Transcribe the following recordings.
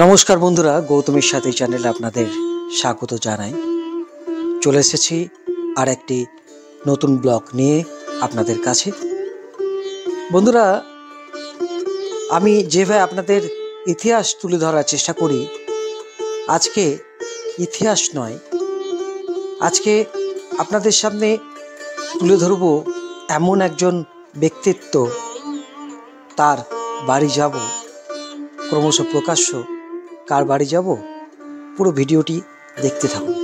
নমস্কার বন্ধুরা, গৌতমের সাথে চ্যানেলে আপনাদের স্বাগত জানাই। চলে এসেছি আর একটি নতুন ব্লগ নিয়ে আপনাদের কাছে। বন্ধুরা, আমি যেভাবে আপনাদের ইতিহাস তুলে ধরার চেষ্টা করি, আজকে ইতিহাস নয়, আজকে আপনাদের সামনে তুলে ধরব এমন একজন ব্যক্তিত্ব, তার বাড়ি যাব, ক্রমশ প্রকাশ্য। কার বাড়ি যাব, পুরো ভিডিওটি দেখতে থাকুন।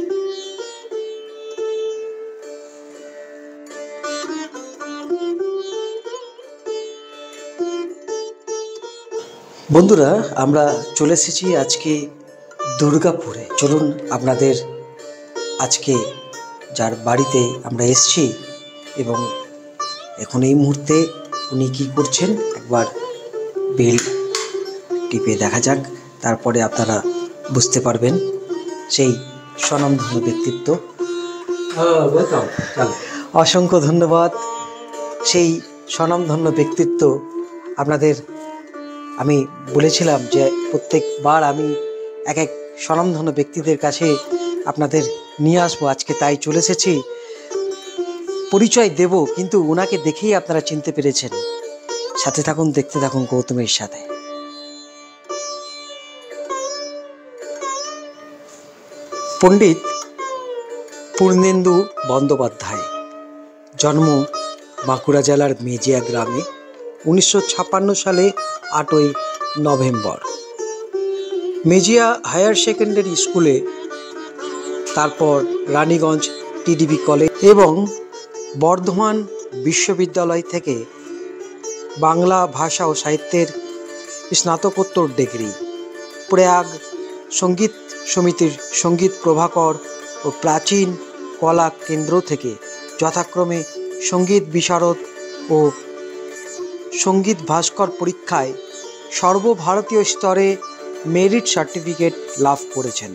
বন্ধুরা, আমরা চলে এসেছি আজকে দুর্গাপুরে। চলুন আপনাদের আজকে যার বাড়িতে আমরা এসেছি এবং এখন এই মুহূর্তে উনি কী করছেন একবার বেল টিপে দেখা যাক, তারপরে আপনারা বুঝতে পারবেন সেই স্বনামধন্য ব্যক্তিত্ব। অসংখ্য ধন্যবাদ। সেই স্বনামধন্য ব্যক্তিত্ব আপনাদের আমি বলেছিলাম যে প্রত্যেকবার আমি এক এক স্বনামধন্য ব্যক্তিদের কাছে আপনাদের নিয়ে আসবো, আজকে তাই চলে এসেছি। পরিচয় দেব, কিন্তু ওনাকে দেখেই আপনারা চিনতে পেরেছেন। সাথে থাকুন, দেখতে থাকুন গৌতমের সাথে। পণ্ডিত পূর্ণেন্দু বন্দ্যোপাধ্যায়, জন্ম বাঁকুড়া জেলার মেজিয়া গ্রামে 1956 সালে 8ই নভেম্বর। মেজিয়া হায়ার সেকেন্ডারি স্কুলে, তারপর রানীগঞ্জ টিডিবি কলেজ এবং বর্ধমান বিশ্ববিদ্যালয় থেকে বাংলা ভাষা ও সাহিত্যের স্নাতকোত্তর ডিগ্রি, প্রয়াগ সঙ্গীত সমিতির সঙ্গীত প্রভাকর ও প্রাচীন কলা কেন্দ্র থেকে যথাক্রমে সঙ্গীত বিশারদ ও সঙ্গীত ভাস্কর পরীক্ষায় সর্বভারতীয় স্তরে মেরিট সার্টিফিকেট লাভ করেছেন।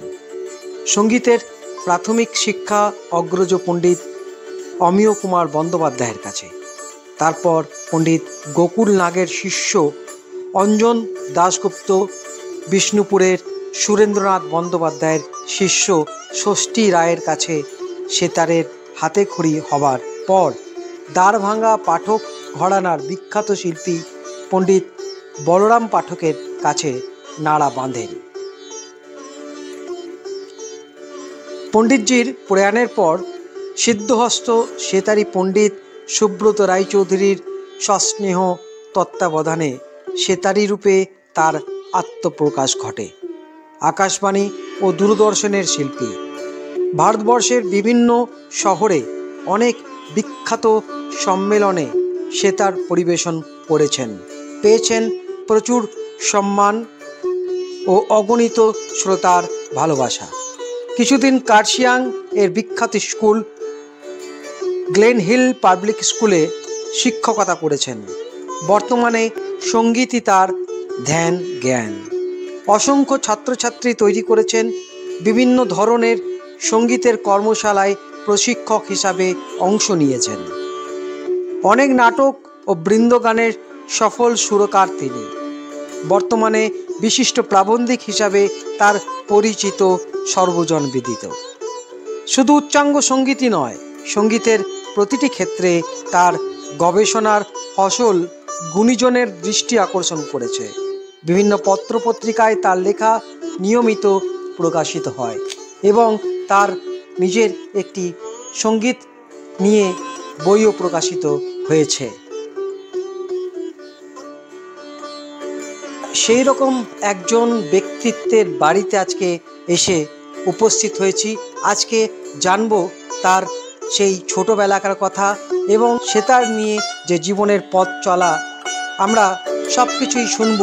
সঙ্গীতের প্রাথমিক শিক্ষা অগ্রজ পণ্ডিত অমিয় কুমার বন্দ্যোপাধ্যায়ের কাছে, তারপর পণ্ডিত গোকুল নাগের শিষ্য অঞ্জন দাশগুপ্ত, বিষ্ণুপুরের সুরেন্দ্রনাথ বন্দ্যোপাধ্যায়ের শিষ্য ষষ্ঠী রায়ের কাছে সেতারের হাতেখড়ি হবার পর দ্বারভাঙা পাঠক ঘরানার বিখ্যাত শিল্পী পণ্ডিত বলরাম পাঠকের কাছে নাড়া বাঁধেন। পণ্ডিতজির প্রয়াণের পর সিদ্ধহস্ত সেতারি পণ্ডিত সুব্রত রায়চৌধুরীর সস্নেহ তত্ত্বাবধানে সেতারি রূপে তার আত্মপ্রকাশ ঘটে। আকাশবাণী ও দূরদর্শনের শিল্পী, ভারতবর্ষের বিভিন্ন শহরে অনেক বিখ্যাত সম্মেলনে সেতার পরিবেশন করেছেন, পেয়েছেন প্রচুর সম্মান ও অগণিত শ্রোতার ভালোবাসা। কিছুদিন কার্শিয়াং এর বিখ্যাত স্কুল গ্লেন হিল পাবলিক স্কুলে শিক্ষকতা করেছেন। বর্তমানে সঙ্গীতই তার ধ্যান জ্ঞান। অসংখ্য ছাত্রছাত্রী তৈরি করেছেন। বিভিন্ন ধরনের সঙ্গীতের কর্মশালায় প্রশিক্ষক হিসাবে অংশ নিয়েছেন। অনেক নাটক ও বৃন্দগানের সফল সুরকার তিনি। বর্তমানে বিশিষ্ট প্রাবন্ধিক হিসাবে তার পরিচিত সর্বজনবিদিত। শুধু উচ্চাঙ্গ সঙ্গীতই নয়, সঙ্গীতের প্রতিটি ক্ষেত্রে তার গবেষণার ফসল গুণীজনের দৃষ্টি আকর্ষণ করেছে। বিভিন্ন পত্রপত্রিকায় তার লেখা নিয়মিত প্রকাশিত হয় এবং তার নিজের একটি সঙ্গীত নিয়ে বইও প্রকাশিত হয়েছে। সেই রকম একজন ব্যক্তিত্বের বাড়িতে আজকে এসে উপস্থিত হয়েছি। আজকে জানব তার সেই ছোটবেলাকার কথা এবং সেতার নিয়ে যে জীবনের পথ চলা, আমরা সব কিছুই শুনব।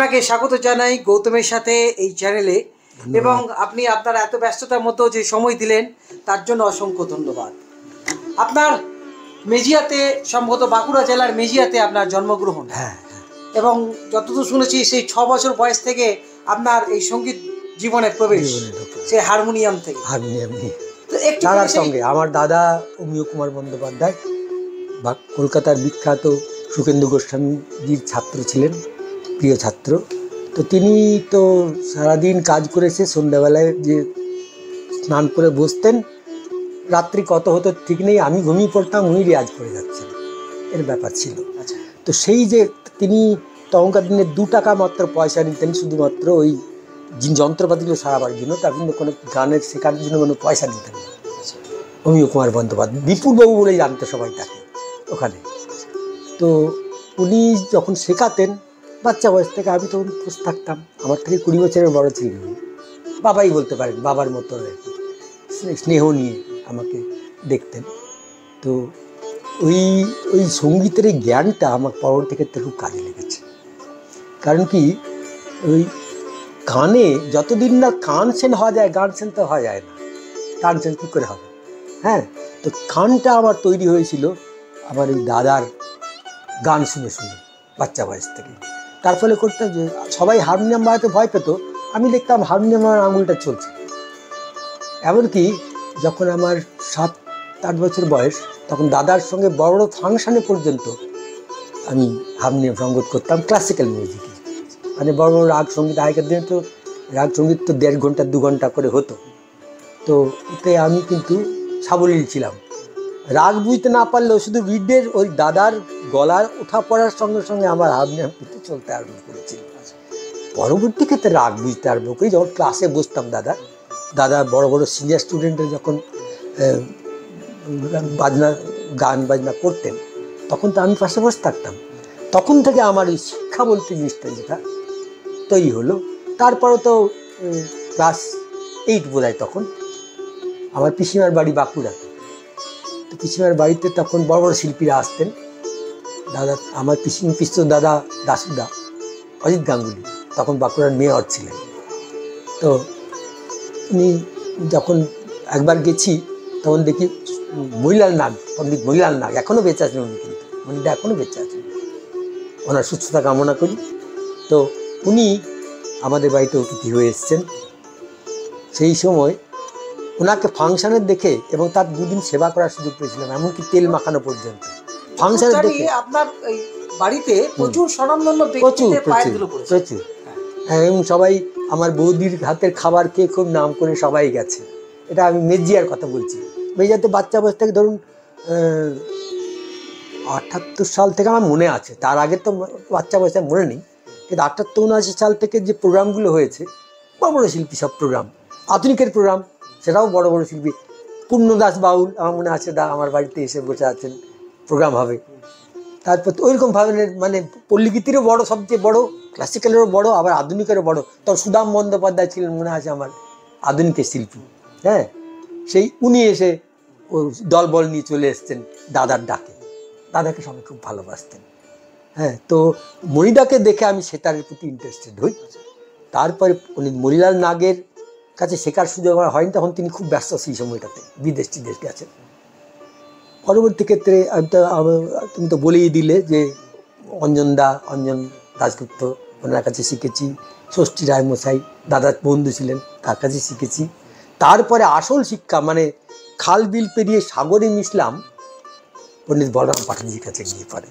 আপনাকে স্বাগত জানাই গৌতমের সাথে এই চ্যানেলে, এবং আপনি আপনার এত ব্যস্ততার মতো যে সময় দিলেন তার জন্য অসংখ্য ধন্যবাদ। আপনার মেজিয়াতে, সম্ভবত বাঁকুড়া জেলার মেজিয়াতে আপনার জন্মগ্রহণ। হ্যাঁ, এবং যতদূর শুনেছি সেই 6 বছর বয়স থেকে আপনার এই সঙ্গীত জীবনে প্রবেশ, সে হারমোনিয়াম থেকে। হারমোনিয়াম নিয়ে তো একটু দাদার সঙ্গে, আমার দাদা অমিয় কুমার বন্দ্যোপাধ্যায় বা কলকাতার বিখ্যাত সুখেন্দু গোস্বামীজির ছাত্র ছিলেন, প্রিয় ছাত্র। তো তিনি তো সারাদিন কাজ করেছে, সন্ধ্যাবেলায় যে স্নান করে বসতেন, রাত্রি কত হতো ঠিক নেই, আমি ঘুমিয়ে পড়তাম, উনি রেয়াজ করে যাচ্ছেন, এর ব্যাপার ছিল। আচ্ছা, তো সেই যে তিনি তখনকার দিনে 2 টাকা মাত্র পয়সা নিতেন, শুধুমাত্র ওই যন্ত্রপাতিগুলো সারাবার জন্য, তার জন্য কোনো গানের শেখার জন্য কোনো পয়সা নিতেন না। অমিয় কুমার বন্দ্যোপাধ্যায়, বিপুলবাবু বলেই জানতো সবাই তাকে ওখানে। তো উনি যখন শেখাতেন বাচ্চা বয়স থেকে, আমি তখন বসে থাকতাম, আমার থেকে 20 বছরের বড় ছিলেন উনি, বাবাই বলতে পারেন, বাবার মতো আর কি, স্নেহ নিয়ে আমাকে দেখতেন। তো ওই ওই সঙ্গীতের এই জ্ঞানটা আমার পরবর্তী ক্ষেত্রে খুব কাজে লেগেছে। কারণ কি, ওই গানে যতদিন না গান সেন হওয়া যায়, গান সেন তো হওয়া যায় না, গান সেন কী করে হবে? হ্যাঁ, তো গানটা আমার তৈরি হয়েছিল আমার ওই দাদার গান শুনে শুনে বাচ্চা বয়স থেকে। তার ফলে করতাম যে সবাই হারমোনিয়াম বাজাতে ভয় পেত, আমি দেখতাম হারমোনিয়ামের আঙুলটা চলছে। এমনকি যখন আমার 7-8 বছর বয়স, তখন দাদার সঙ্গে বড় বড় ফাংশানে পর্যন্ত আমি হারমোনিয়াম সঙ্গীত করতাম, ক্লাসিক্যাল মিউজিকে। মানে বড় বড় রাগ সঙ্গীত, আগেকার দিনে তো রাগ সঙ্গীত তো 1.5 ঘন্টা 2 ঘন্টা করে হতো। তো ওতে আমি কিন্তু সাবলীল ছিলাম, রাগ বুঝতে না পারলেও শুধু রিডের ওই দাদার গলার ওঠা পড়ার সঙ্গে সঙ্গে আমার হারমোনিয়াম কিন্তু চলতে আরম্ভ করেছিল। পরবর্তী ক্ষেত্রে রাগ বুঝতে আরম্ভ করি যখন ক্লাসে বসতাম। দাদা বড় বড় সিনিয়র স্টুডেন্টের যখন গান বাজনা করতেন, তখন তো আমি পাশে বসে থাকতাম। তখন থেকে আমার ওই শিক্ষা বলতে জিনিসটা যেটা তৈরি হলো। তারপরে তো ক্লাস 8 বোধহয়, তখন আমার পিসিমার বাড়ি বাঁকুড়াতে। তো পিসিমার বাড়িতে তখন বড় বড় শিল্পীরা আসতেন। দাদা, আমার পিসতো দাদা দাসুদা, অজিত গাঙ্গুলি, তখন বাঁকুড়ার মেয়র ছিলেন। তো উনি যখন একবার গেছি, তখন দেখি মহিলাল নাগ, পণ্ডিত মহিলাল নাগ এখনও বেঁচে আছেন উনি, কিন্তু উনিটা এখনও বেঁচে আছেন, ওনার সুস্থতা কামনা করি। তো উনি আমাদের বাড়িতে অতিথি হয়ে এসছেন। সেই সময় ওনাকে ফাংশানের দেখে, এবং তার 2 দিন সেবা করার সুযোগ পেয়েছিলাম, এমনকি তেল মাখানো পর্যন্ত ফাংশানের দেখে। আপনার এই বাড়িতে প্রচুর স্বনামধন্য প্রচুর এবং সবাই আমার বৌদির হাতের খাবার খেয়ে খুব নাম করে সবাই গেছে। এটা আমি মেজিয়ার কথা বলছি। মেজিয়াতে বাচ্চা বয়স থেকে, ধরুন 78 সাল থেকে আমার মনে আছে, তার আগে তো বাচ্চা বয়সে মনে নেই, কিন্তু 78-79 সাল থেকে যে প্রোগ্রামগুলো হয়েছে, বড় বড় শিল্পী সব প্রোগ্রাম, আধুনিকের প্রোগ্রাম, সেটাও বড় বড় শিল্পী। পূর্ণদাস বাউল আমার মনে আছে, আমার বাড়িতে এসে বসে আছেন, প্রোগ্রাম হবে। তারপর ওইরকম ধরনের, মানে পল্লীগীতিরও বড়, সবচেয়ে বড়, ক্লাসিক্যালেরও বড়, আবার আধুনিকেরও বড়। তখন সুদাম বন্দ্যোপাধ্যায় ছিলেন মনে আছে আমার, আধুনিকের শিল্পী। হ্যাঁ, সেই উনি এসে ও দলবল নিয়ে চলে এসছেন দাদার ডাকে। দাদাকে সবাই খুব ভালোবাসতেন। হ্যাঁ, তো মণিদাকে দেখে আমি সেতারের প্রতি ইন্টারেস্টেড হই। তারপরে উনি মরিলাল নাগের কাছে শেখার সুযোগ আমার হয়নি, তখন তিনি খুব ব্যস্ত সেই সময়টাতে, বিদেশ গেছেন। পরবর্তী ক্ষেত্রে তুমি তো বলেই দিলে যে অঞ্জন দাশগুপ্ত, ওনার কাছে শিখেছি। ষষ্ঠী রায় মশাই দাদার বন্ধু ছিলেন, তার কাছে শিখেছি। তারপরে আসল শিক্ষা, মানে খাল বিল পেরিয়ে সাগরে মিশলাম পণ্ডিত বলরাম পাঠকজির কাছে গিয়ে পড়ে।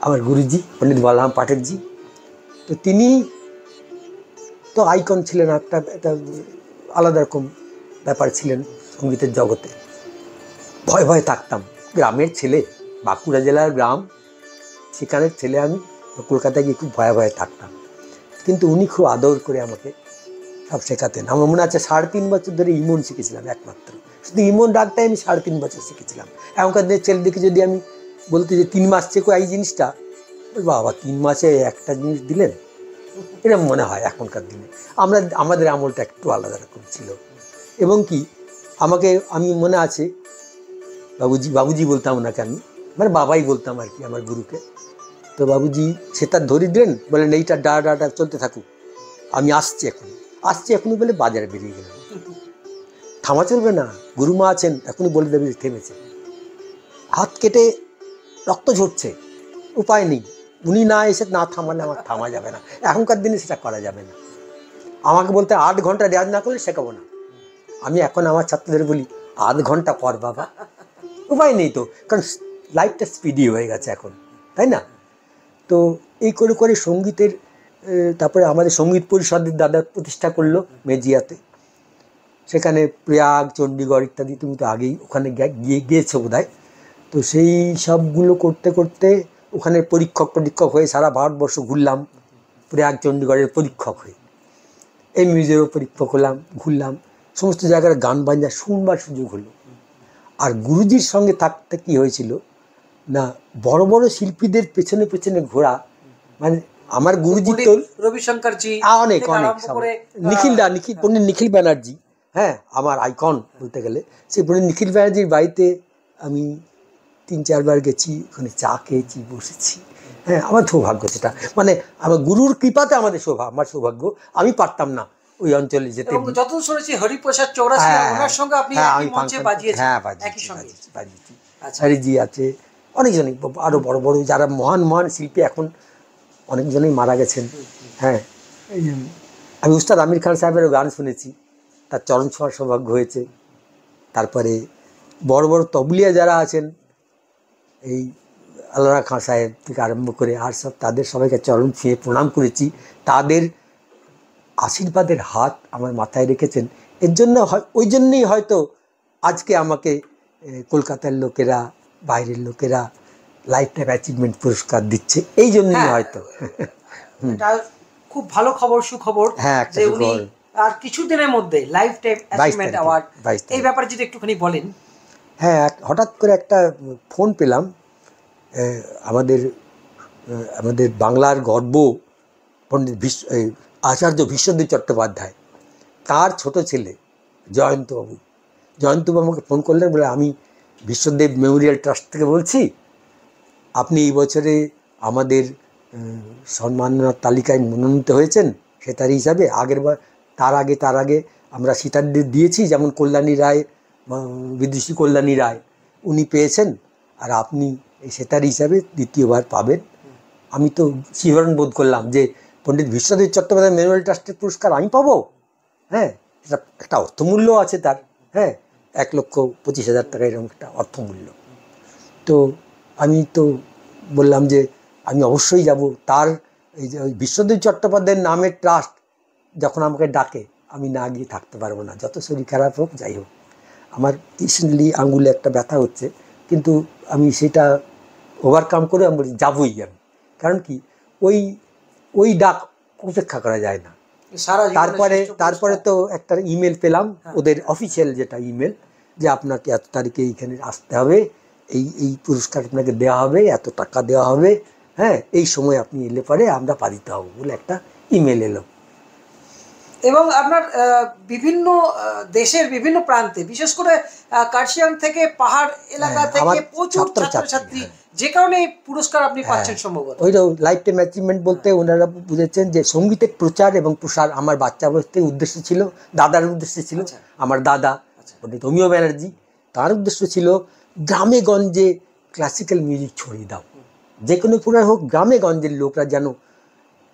আমার গুরুজি পণ্ডিত বলরাম পাঠকজি, তো তিনি তো আইকন ছিলেন, একটা আলাদা রকম ব্যাপার ছিলেন সঙ্গীতের জগতে। ভয় ভয় থাকতাম, গ্রামের ছেলে, বাঁকুড়া জেলার গ্রাম, সেখানের ছেলে আমি, কলকাতায় গিয়ে খুব ভয়ে ভয়ে থাকতাম। কিন্তু উনি খুব আদর করে আমাকে সব শেখাতেন। আমার মনে আছে 3.5 বছর ধরে ইমন শিখেছিলাম একমাত্র, শুধু ইমন ডাকটাই আমি 3.5 বছর শিখেছিলাম। এখনকার দিনের ছেলেদেরকে যদি আমি বলতে যে 3 মাস শেখো এই জিনিসটা, বাবা 3 মাসে একটা জিনিস দিলেন, এরকম মনে হয় এখনকার দিনে। আমাদের আমলটা একটু আলাদা রকম ছিল। এবং কি আমি মনে আছে, বাবুজি বলতাম ওনাকে, আমি মানে বাবাই বলতাম আর কি, আমার গুরুকে। তো বাবুজি সেতার ধরে দিলেন, বলেন এইটা ডা ডা ডা চলতে থাকুক, আমি আসছি এখনই বলে বাজারে বেরিয়ে গেলাম। থামা চলবে না, গুরুমা আছেন, এখনই বলে দেবে যে থেমেছে। হাত কেটে রক্ত ঝরছে, উপায় নেই, উনি না এসে না থামালে আমার থামা যাবে না। এখনকার দিনে সেটা করা যাবে না। আমাকে বলতে 8 ঘন্টা রেয়াজ না করলে শেখাবো না। আমি এখন আমার ছাত্রদের বলি 8 ঘন্টা কর বাবা, উপায় নেই তো, কারণ লাইফটা স্পিডি হয়ে গেছে এখন, তাই না? তো এই করে করে সঙ্গীতের তারপরে আমাদের সঙ্গীত পরিষদের দাদা প্রতিষ্ঠা করলো মেজিয়াতে। সেখানে প্রয়াগ, চণ্ডীগড় ইত্যাদি, তুমি তো আগেই ওখানে গিয়েছো বোধহয়। তো সেই সবগুলো করতে করতে ওখানে পরীক্ষক হয়ে সারা ভারতবর্ষ ঘুরলাম, প্রয়াগ চণ্ডীগড়ের পরীক্ষক হয়ে। এই মিউজিয়ামেও পরীক্ষক হলাম, ঘুরলাম, সমস্ত জায়গার গান বাজনা শুনবার সুযোগ হলো। আর গুরুজির সঙ্গে থাকতে কি হয়েছিল না, বড় বড় শিল্পীদের পেছনে পেছনে ঘোরা, মানে আমার গুরুজি তো রবিশঙ্করজি, অনেক পণ্ডিত নিখিল ব্যানার্জি, হ্যাঁ আমার আইকন বলতে গেলে। সেই পণ্ডিত নিখিল ব্যানার্জির বাড়িতে আমি 3-4 বার গেছি, ওখানে চা খেয়েছি, বসেছি। হ্যাঁ, আমার সৌভাগ্য সেটা, মানে আমার গুরুর কৃপাতে আমার সৌভাগ্য। আমি পারতাম না ওই অঞ্চলে যেতে। যত শুনেছি হরিপ্রসাদ চৌরাসি ওনার সঙ্গে আপনি একই মঞ্চে বাজিয়েছেন। হ্যাঁ, বাজিয়েছি। হরিজি আছে, অনেকজনই, আরো বড় বড় যারা মহান মহান শিল্পী এখন অনেকজনই মারা গেছেন। হ্যাঁ, আমি উস্তাদ আমির খান সাহেবেরও গান শুনেছি, তার চরণ ছোঁয়ার সৌভাগ্য হয়েছে। তারপরে বড় বড় তবলিয়া যারা আছেন, এই আল্লাহ খান সাহেব থেকে আরম্ভ করে আর সব, তাদের সবাইকে চরণ ছুঁয়ে প্রণাম করেছি। তাদের আশীর্বাদের হাত আমার মাথায় রেখেছেন। এর জন্য ওই জন্যই হয়তো আজকে আমাকে কলকাতার লোকেরা, বাইরের লোকেরা লাইফ টাইম অ্যাচিভমেন্ট পুরস্কার দিচ্ছে, এই জন্যই হয়তো। এটা খুব ভালো খবর, সুখবর। হ্যাঁ, যে উনি আর কিছুদিনের মধ্যে লাইফ টাইম অ্যাচিভমেন্ট অ্যাওয়ার্ড, এই ব্যাপারে যদি একটুখানি বলেন। হ্যাঁ, হঠাৎ করে একটা ফোন পেলাম, আমাদের বাংলার গর্ব পণ্ডিত আচার্য বিশ্বজিৎ চট্টোপাধ্যায়, তার ছোট ছেলে জয়ন্তবাবু আমাকে ফোন করলেন, বলে আমি বিশ্বদেব মেমোরিয়াল ট্রাস্ট থেকে বলছি, আপনি এই বছরে আমাদের সম্মাননার তালিকায় মনোনীত হয়েছেন সেতার হিসাবে। তার আগে আমরা সিতারদের দিয়েছি, যেমন কল্যাণী রায়, বিদুষী কল্যাণী রায়, উনি পেয়েছেন, আর আপনি এই সেতার হিসাবে দ্বিতীয়বার পাবেন। আমি তো শিহরণ বোধ করলাম যে পণ্ডিত বিশ্বজিৎ চট্টোপাধ্যায় মেমোরিয়াল ট্রাস্টের পুরস্কার আমি পাবো। হ্যাঁ, এটা একটা অর্থমূল্য আছে তার। হ্যাঁ, 1,25,000 টাকা এরকম একটা অর্থমূল্য। তো আমি তো বললাম যে আমি অবশ্যই যাব। তার এই যে ওই বিশ্বজিৎ চট্টোপাধ্যায়ের নামের ট্রাস্ট যখন আমাকে ডাকে, আমি না গিয়ে থাকতে পারবো না, যত শরীর খারাপ হোক যাই হোক। আমার রিসেন্টলি আঙুলে একটা ব্যথা হচ্ছে, কিন্তু আমি সেটা ওভারকাম করে আমি বলি যাবই আমি। কারণ কি, ওই ডাক উপেক্ষা করা যায় না। তারপরে তো একটা ইমেল পেলাম, ওদের অফিসিয়াল যেটা ইমেল, যে আপনাকে এত তারিখে এইখানে আসতে হবে, এই পুরস্কার আপনাকে দেওয়া হবে, এত টাকা দেওয়া হবে, হ্যাঁ, এই সময় আপনি এলে পরে আমরা পালিত হব বলে একটা ইমেল এলো। এবং আপনার বিভিন্ন দেশের বিভিন্ন প্রান্তে, বিশেষ করে কার্শিয়াং থেকে পাহাড় এলাকা থেকে প্রচুর ছাত্রছাত্রী, যে কারণে এই পুরস্কার আপনি পাচ্ছেন সম্ভবত। ওই লাইফ টাইম অ্যাচিভমেন্ট বলতে ওনারা বুঝেছেন যে সঙ্গীতের প্রচার এবং প্রসার আমার বাচ্চা বয়স থেকে উদ্দেশ্য ছিল, দাদার উদ্দেশ্য ছিল। আমার দাদা পণ্ডিত অমিয় ব্যানার্জি, তার উদ্দেশ্য ছিল গ্রামে গঞ্জে ক্লাসিক্যাল মিউজিক ছড়িয়ে দাও, যে কোনো প্রকার হোক, গ্রামে গঞ্জের লোকরা যেন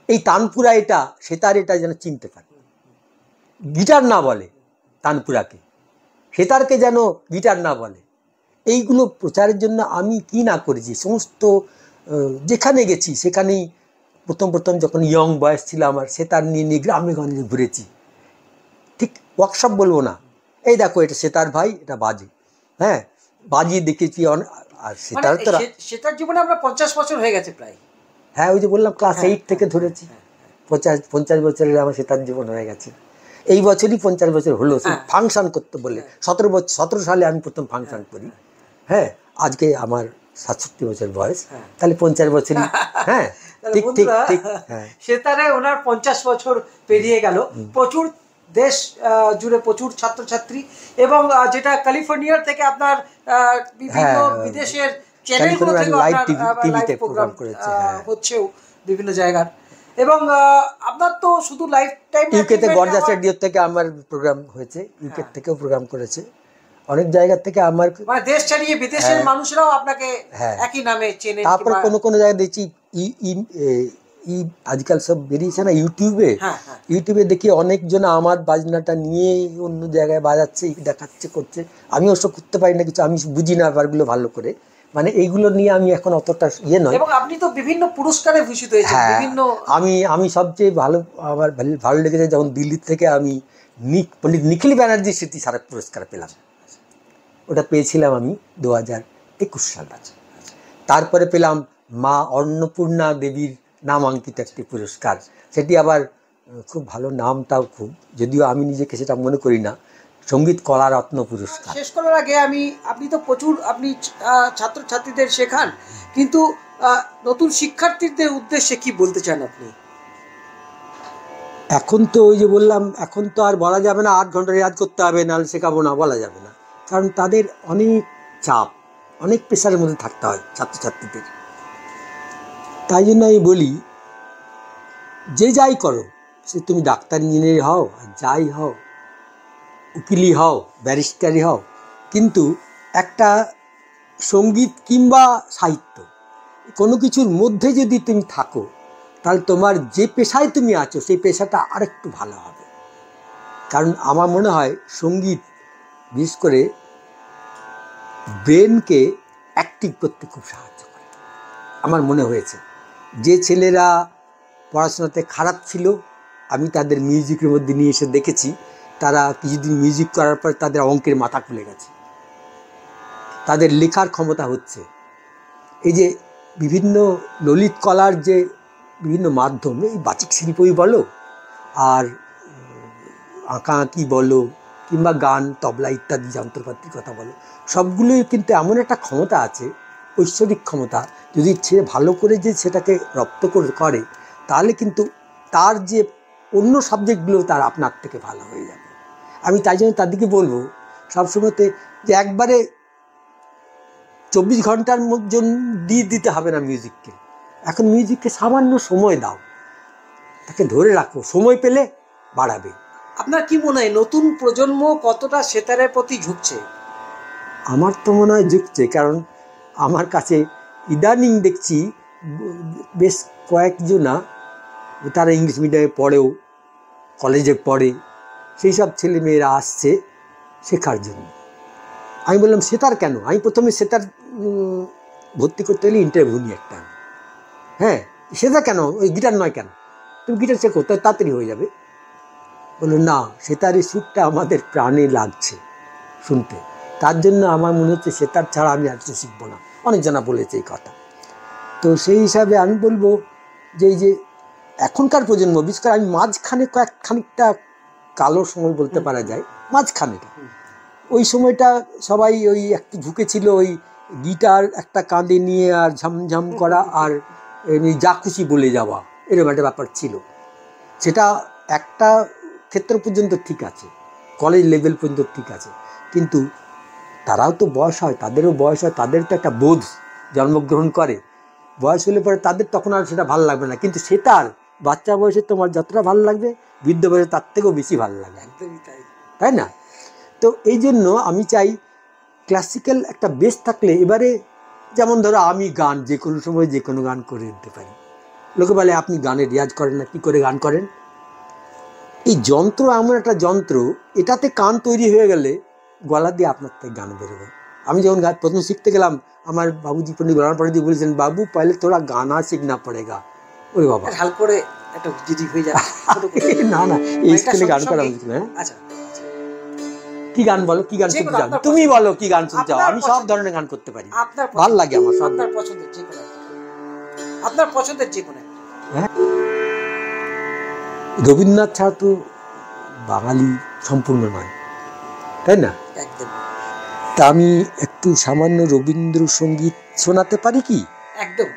এই তানপুরা এটা সেতার এটা যেন চিনতে পারে, গিটার না বলে তানপুরাকে, সেতারকে যেন গিটার না বলে। এইগুলো প্রচারের জন্য আমি কি না করেছি, সমস্ত যেখানে গেছি সেখানেই প্রথম যখন ইয়ং বয়স ছিল আমার, সেতার নিয়ে গ্রামে গঞ্জে ঘুরেছি। ঠিক ওয়ার্কশপ বলবো না, এই দেখো এটা সেতার ভাই, এটা বাজে, হ্যাঁ, বাজিয়ে দেখেছি। আর সেতার জীবনে আমরা 50 বছর হয়ে গেছে প্রায়। হ্যাঁ, ওই যে বললাম ক্লাস 8 থেকে ধরেছি, 50 বছরের আমার সেতার জীবন হয়ে গেছে। এই বছরই 50 বছর হলো ফাংশন করতে বলে। 17 সালে আমি প্রথম ফাংশন করি। হ্যাঁ, আজকে আমার 67 বছর বয়স, তাহলে 50 বছরই। হ্যাঁ, ঠিক ঠিক ঠিক। সেতারে ওনার 50 বছর পেরিয়ে গেল। প্রচুর দেশ জুড়ে প্রচুর ছাত্রছাত্রী, এবং যেটা ক্যালিফোর্নিয়ার থেকে আপনার বিভিন্ন বিদেশের চ্যানেলগুলো থেকে লাইভ আপনার টিভিতে লাইভ প্রোগ্রাম প্রোগ্রাম করেছে, হ্যাঁ। হচ্ছেও বিভিন্ন জায়গার। এবং আপনার তো শুধু লাইফ টাইম ইউকেতে গর্জাস রেডিও থেকে আমার প্রোগ্রাম হয়েছে, ইউকে থেকেও প্রোগ্রাম করেছে, অনেক জায়গা থেকে আমার, মানে দেশ ছাড়িয়ে বিদেশের মানুষরাও আপনাকে হ্যাঁ একই নামে চেনেন। তারপরে কোনো কোনো জায়গায় দেখছি আজকাল সব বেরিয়েছে না ইউটিউবে, হ্যাঁ, হ্যাঁ। ইউটিউবে দেখি অনেকজন আমার বাজনাটা নিয়ে অন্য জায়গায় বাজাচ্ছে, দেখাচ্ছে, করছে। আমি ওসব করতে পারি না কিছু, আমি বুঝি না ব্যাপারগুলো ভালো করে, মানে এইগুলো নিয়ে আমি এখন অতটা ইয়ে নয়। এবং আপনি তো বিভিন্ন পুরস্কারে ভূষিত হয়েছেন, হ্যাঁ, বিভিন্ন। আমি সবচেয়ে আমার ভালো লেগেছে যখন দিল্লি থেকে আমি পণ্ডিত নিখিল ব্যানার্জি স্মৃতি স্মারক পুরস্কার পেলাম। ওটা পেয়েছিলাম আমি 2021 সালে। তারপরে পেলাম মা অন্নপূর্ণা দেবীর নামাঙ্কিত একটি পুরস্কার, সেটি আবার খুব ভালো, নামটাও খুব, যদিও আমি নিজেকে সেটা মনে করি না, সঙ্গীত কলা রত্ন পুরস্কার। শেষ করার আগে আপনি তো প্রচুর ছাত্রছাত্রীদের শেখান, কিন্তু নতুন শিক্ষার্থীদের উদ্দেশ্যে কি বলতে চান আপনি? এখন তো ওই যে বললাম, এখন তো আর বলা যাবে না 8 ঘন্টা রেয়াজ করতে হবে নাহলে শেখাবো না, বলা যাবে না, কারণ তাদের অনেক চাপ, অনেক প্রেশারের মধ্যে থাকতে হয় ছাত্রছাত্রীদের। তাই জন্য আমি বলি, যে যাই করো, সে তুমি ডাক্তার ইঞ্জিনিয়ার হও, আর যাই হও, উকিলই হও, ব্যারিস্টারই হও, কিন্তু একটা সঙ্গীত কিংবা সাহিত্য কোনো কিছুর মধ্যে যদি তুমি থাকো, তাহলে তোমার যে পেশায় তুমি আছো সেই পেশাটা আরেকটু ভালো হবে। কারণ আমার মনে হয় সঙ্গীত বিশেষ করে ব্রেনকে অ্যাক্টিভ করতে খুব সাহায্য করে। আমার মনে হয়েছে যে ছেলেরা পড়াশোনাতে খারাপ ছিল, আমি তাদের মিউজিকের মধ্যে নিয়ে এসে দেখেছি, তারা কিছুদিন মিউজিক করার পর তাদের অঙ্কের মাথা খুলে গেছে, তাদের লেখার ক্ষমতা হচ্ছে। এই যে বিভিন্ন ললিত কলার যে বিভিন্ন মাধ্যম, এই বাচিক শিল্পই বলো, আর আঁকাআঁকি বলো, কিংবা গান, তবলা ইত্যাদি যন্ত্রপাতির কথা বলো, সবগুলোই কিন্তু এমন একটা ক্ষমতা আছে, ঐশ্বরিক ক্ষমতা, যদি সে ভালো করে যে সেটাকে রপ্ত করে, তাহলে কিন্তু তার যে অন্য সাবজেক্টগুলো তার আপনার থেকে ভালো হয়ে যাবে। আমি তাই জন্য তাদেরকে বলবো সবসময়তে যে একবারে 24 ঘন্টার মধ্যে দিয়ে দিতে হবে না মিউজিককে, এখন মিউজিককে সামান্য সময় দাও, তাকে ধরে রাখো, সময় পেলে বাড়াবে। আপনার কি মনে হয় নতুন প্রজন্ম কতটা সেতারের প্রতি ঝুঁকছে? আমার তো মনে হয় ঝুঁকছে, কারণ আমার কাছে ইদানিং দেখছি বেশ কয়েকজনা, তারা ইংলিশ মিডিয়ামে পড়েও, কলেজে পড়ে, সেই সব ছেলেমেয়েরা আসছে শেখার জন্য। আমি বললাম সেতার কেন? আমি প্রথমে সেতার ভর্তি করতে গেলে ইন্টারভিউ নিয়ে একটা, হ্যাঁ সেটা কেন, ওই গিটার নয় কেন, তুমি গিটার শেখো তো তাড়াতাড়ি হয়ে যাবে। বললো না, সেতারের সুরটা আমাদের প্রাণে লাগছে শুনতে, তার জন্য আমার মনে হচ্ছে সেতার ছাড়া আমি আর কিছু শিখবো না। অনেকজনা বলেছে এই কথা। তো সেই হিসাবে আমি বলবো যে এই যে এখনকার প্রজন্ম, বিশেষ করে আমি মাঝখানে খানিকটা কালো সময় বলতে পারা যায়, মাঝখানেটা, ওই সময়টা সবাই ওই একটু ঝুঁকেছিল, ওই গিটার একটা কাঁধে নিয়ে আর ঝামঝাম করা আর এমনি যা খুশি বলে যাওয়া, এরকম একটা ব্যাপার ছিল। সেটা একটা ক্ষেত্র পর্যন্ত ঠিক আছে, কলেজ লেভেল পর্যন্ত ঠিক আছে, কিন্তু তারাও তো বয়স হয়, তাদেরও বয়স হয়, তাদের তো একটা বোধ জন্মগ্রহণ করে, বয়স হলে পরে তাদের তখন আর সেটা ভালো লাগবে না, কিন্তু সেটার বাচ্চা বয়সে তোমার যতটা ভালো লাগবে, বৃদ্ধ বয়সে তার থেকেও বেশি ভালো লাগবে, একদমই তাই, তাই না? তো এই জন্য আমি চাই ক্লাসিক্যাল একটা বেস থাকলে, এবারে যেমন ধরো আমি গান যে কোনো সময় যে কোনো গান করে দিতে পারি। লোকে বলে আপনি গানে রেয়াজ করেন না, কী করে গান করেন? এই যন্ত্র এমন একটা যন্ত্র, এটাতে কান তৈরি হয়ে গেলে গলা দিয়ে আপনার থেকে গান বেরোবে। আমি যখন গান প্রথম শিখতে গেলাম, আমার বাবুজি পণ্ডিত গৌরাঙ্গ পাণ্ডেজি বলেছেন, বাবু পহলে তোরা গানা শিখনা পড়েগা। ওরে বাবা, হাল করে একটা জিজি হয়ে যায়। না না, এই স্কুলে গান করা হয়েছিল। হ্যাঁ, আচ্ছা, কি গান বলো, কি গান শুনতে চাও তুমি? বলো কি গান শুনতে চাও? আমি সব ধরনের গান করতে পারি, ভালো লাগে আমার সব। আপনার পছন্দের যে কোনো, আপনার পছন্দের যে কোনো। হ্যাঁ, রবীন্দ্রনাথ ছাড়া তো বাঙালি সম্পূর্ণ নয়, তাই না? একদম। তা আমি একটু সামান্য রবীন্দ্রসঙ্গীত শোনাতে পারি কি? একদম।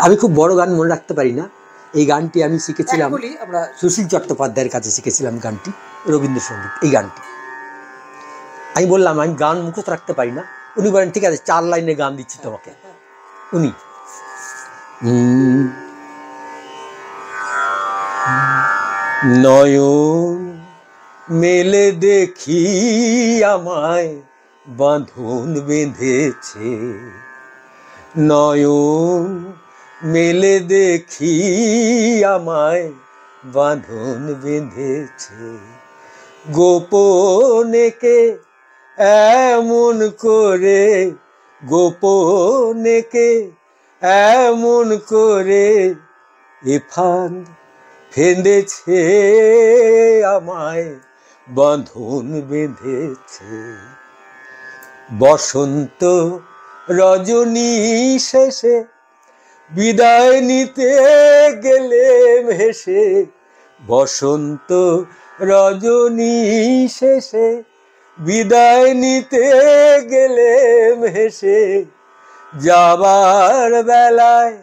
আমি খুব বড় গান মনে রাখতে পারি না, এই গানটি আমি শিখেছিলাম বলি আমরা সুশীল চট্টোপাধ্যায়ের কাছে শিখেছিলাম গানটি, রবীন্দ্রসঙ্গীত। এই গানটি আমি বললাম আমি গান মুখস্থ রাখতে পারি না, উনি বলেন ঠিক আছে 4 লাইনে গান দিচ্ছি তোমাকে। উনি নয়ন মেলে দেখি আমায় বাঁধন বেঁধেছে, নয়ন মেলে দেখি আমায় বাঁধন বেঁধেছে, গোপনেকে এমন করে, গোপনেকে এমন করে এ ফাঁদ ফেঁদেছে আমায় বাঁধন বেঁধেছে। বসন্ত রজনী শেষে বিদায় নিতে গেলেম হেসে, বসন্ত রজনী শেষে বিদায় নিতে গেলেম হেসে, যাবার বেলায়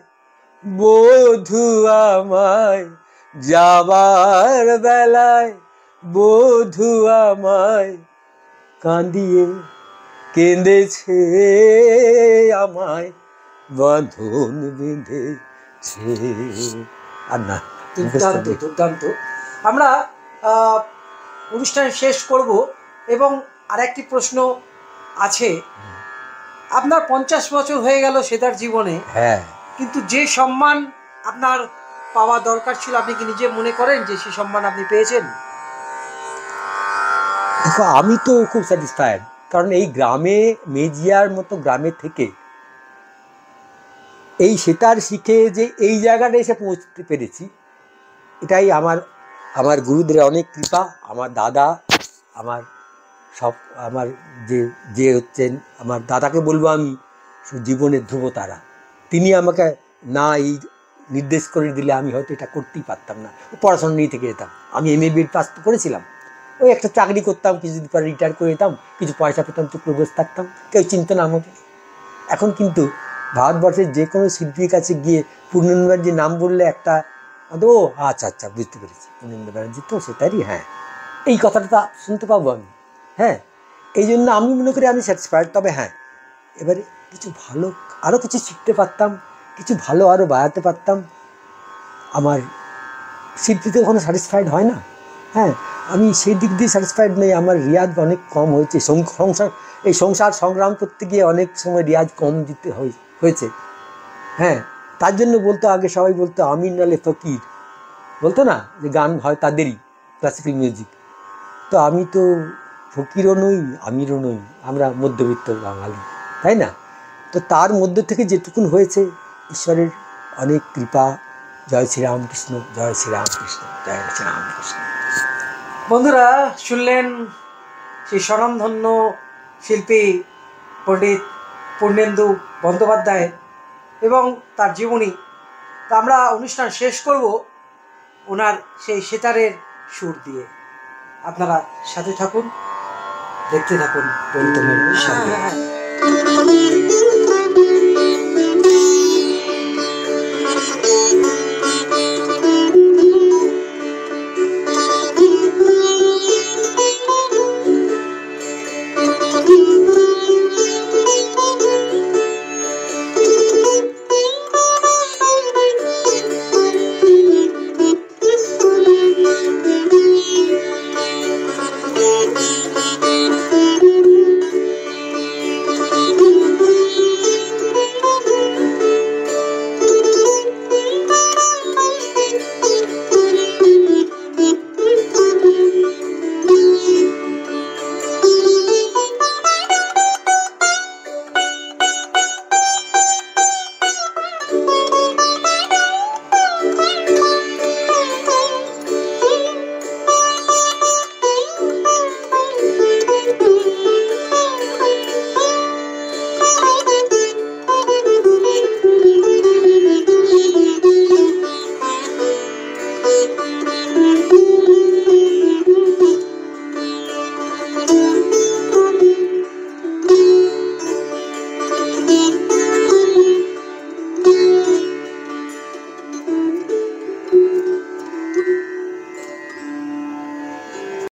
বধূ আমায়, যাবার বেলায় বধূ আমায় কাঁদিয়ে কেঁদেছে আমায় বাঁধন বেঁধেছে। আর না, দুর্দান্ত দুর্দান্ত। আমরা অনুষ্ঠান শেষ করব এবং আরেকটি প্রশ্ন আছে। আপনার 50 বছর হয়ে গেল সেতার জীবনে, হ্যাঁ, কিন্তু যে সম্মান আপনার পাওয়া দরকার ছিল, আপনি কি নিজে মনে করেন যে সেই সম্মান আপনি পেয়েছেন? দেখো আমি তো খুব স্যাটিসফাইড, কারণ এই গ্রামে, মেজিয়ার মতো গ্রামে থেকে এই সেতার শিখে যে এই জায়গাটা এসে পৌঁছতে পেরেছি, এটাই আমার আমার গুরুদের অনেক কৃপা। আমার দাদা, আমার সব, আমার যে যে হচ্ছেন আমার দাদাকে বলবো আমি জীবনের ধ্রুবতারা। তিনি আমাকে না এই নির্দেশ করে দিলে আমি হয়তো এটা করতেই পারতাম না, পড়াশোনা নিয়ে থেকে যেতাম। আমি MA BEd পাস করেছিলাম, ওই একটা চাকরি করতাম, কিছুদিন পরে রিটায়ার করে যেতাম, কিছু পয়সা পেতাম, চুপ করে বসে থাকতাম, কেউ চিনত না আমাকে। এখন কিন্তু ভারতবর্ষের যে কোনো শিল্পীর কাছে গিয়ে পূর্ণেন্দু ব্যানার্জির নাম বললে একটা ও আচ্ছা আচ্ছা বুঝতে পেরেছি, পূর্ণেন্দু ব্যানার্জি তো সেটারই, হ্যাঁ, এই কথাটা শুনতে পাবো আমি। হ্যাঁ, এই জন্য আমি মনে করি আমি স্যাটিসফাইড। তবে হ্যাঁ, এবারে কিছু ভালো আরও কিছু শিখতে পারতাম, কিছু ভালো আরও বাড়াতে পারতাম। আমার শিল্পীতে ওখানে স্যাটিসফাইড হয় না। হ্যাঁ, আমি সেই দিক দিয়ে স্যাটিসফাইড নেই। আমার রিয়াজ অনেক কম হয়েছে, সংসার সংগ্রাম করতে গিয়ে অনেক সময় রিয়াজ কম দিতে হয়েছে। হ্যাঁ, তার জন্য বলতো আগে সবাই বলতো আমির নালে ফকির, বলতো না যে গান হয় তাদেরই, ক্লাসিক্যাল মিউজিক। তো আমি তো ফকিরও নই, আমিরও নই, আমরা মধ্যবিত্ত বাঙালি, তাই না? তো তার মধ্য থেকে যেটুকুন হয়েছে ঈশ্বরের অনেক কৃপা। জয় শ্রীরামকৃষ্ণ, জয় শ্রীরামকৃষ্ণ, জয় শ্রীরামকৃষ্ণ। বন্ধুরা, শুনলেন সেই স্বনামধন্য শিল্পী পণ্ডিত পূর্ণেন্দু বন্দ্যোপাধ্যায় এবং তার জীবনী। তা আমরা অনুষ্ঠান শেষ করব ওনার সেই সেতারের সুর দিয়ে। আপনারা সাথে থাকুন, দেখতে থাকুন পরিতমের সাথে।